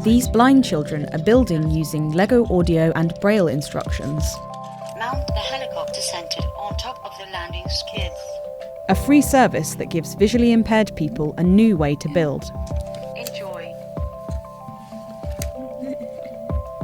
These blind children are building using Lego audio and Braille instructions. Mount the helicopter centered on top of the landing skids. A free service that gives visually impaired people a new way to build. Enjoy.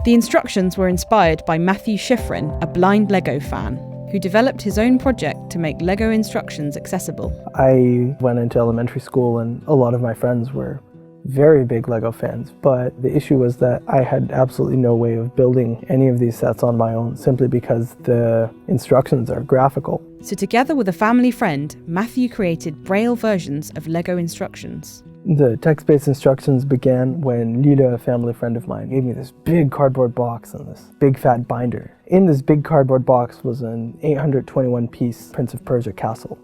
The instructions were inspired by Matthew Schifrin, a blind Lego fan, who developed his own project to make Lego instructions accessible. I went into elementary school and a lot of my friends were very big Lego fans, but the issue was that I had absolutely no way of building any of these sets on my own simply because the instructions are graphical. So together with a family friend, Matthew created Braille versions of Lego instructions. The text-based instructions began when Lila, a family friend of mine, gave me this big cardboard box and this big fat binder. In this big cardboard box was an 821-piece Prince of Persia castle,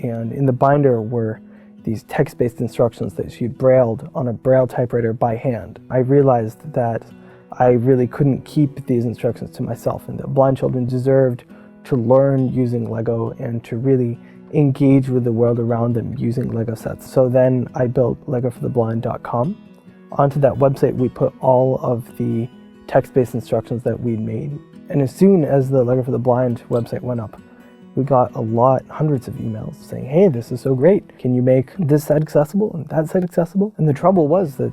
and in the binder were these text-based instructions that she'd brailled on a Braille typewriter by hand. I realized that I really couldn't keep these instructions to myself, and that blind children deserved to learn using Lego and to really engage with the world around them using Lego sets. So then I built legofortheblind.com. Onto that website we put all of the text-based instructions that we'd made. And as soon as the Lego for the Blind website went up, we got hundreds of emails saying, hey, this is so great. Can you make this site accessible and that site accessible? And the trouble was that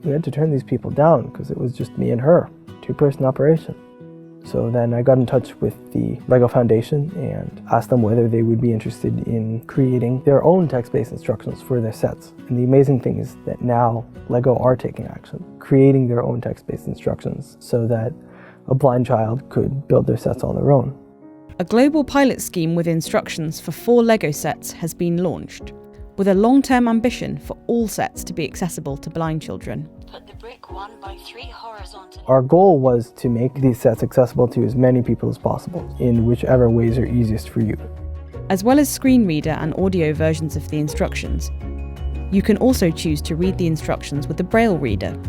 we had to turn these people down because it was just me and her, two-person operation. So then I got in touch with the Lego Foundation and asked them whether they would be interested in creating their own text-based instructions for their sets. And the amazing thing is that now Lego are taking action, creating their own text-based instructions so that a blind child could build their sets on their own. A global pilot scheme with instructions for 4 Lego sets has been launched, with a long-term ambition for all sets to be accessible to blind children. Put the brick 1x3 horizontally. Our goal was to make these sets accessible to as many people as possible, in whichever ways are easiest for you. As well as screen reader and audio versions of the instructions, you can also choose to read the instructions with the Braille reader.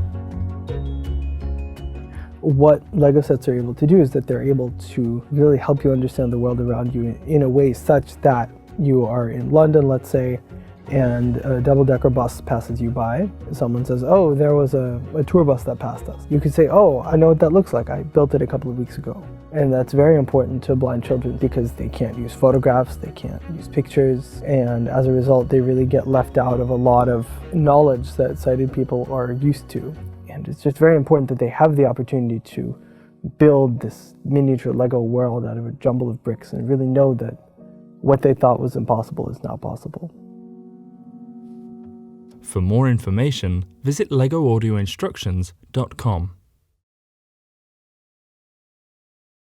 What Lego sets are able to do is that they're able to really help you understand the world around you in a way such that you are in London, let's say, and a double-decker bus passes you by. Someone says, oh, there was a tour bus that passed us. You could say, oh, I know what that looks like. I built it a couple of weeks ago. And that's very important to blind children because they can't use photographs, they can't use pictures, and as a result, they really get left out of a lot of knowledge that sighted people are used to. And it's just very important that they have the opportunity to build this miniature Lego world out of a jumble of bricks and really know that what they thought was impossible is now possible. For more information, visit legoaudioinstructions.com.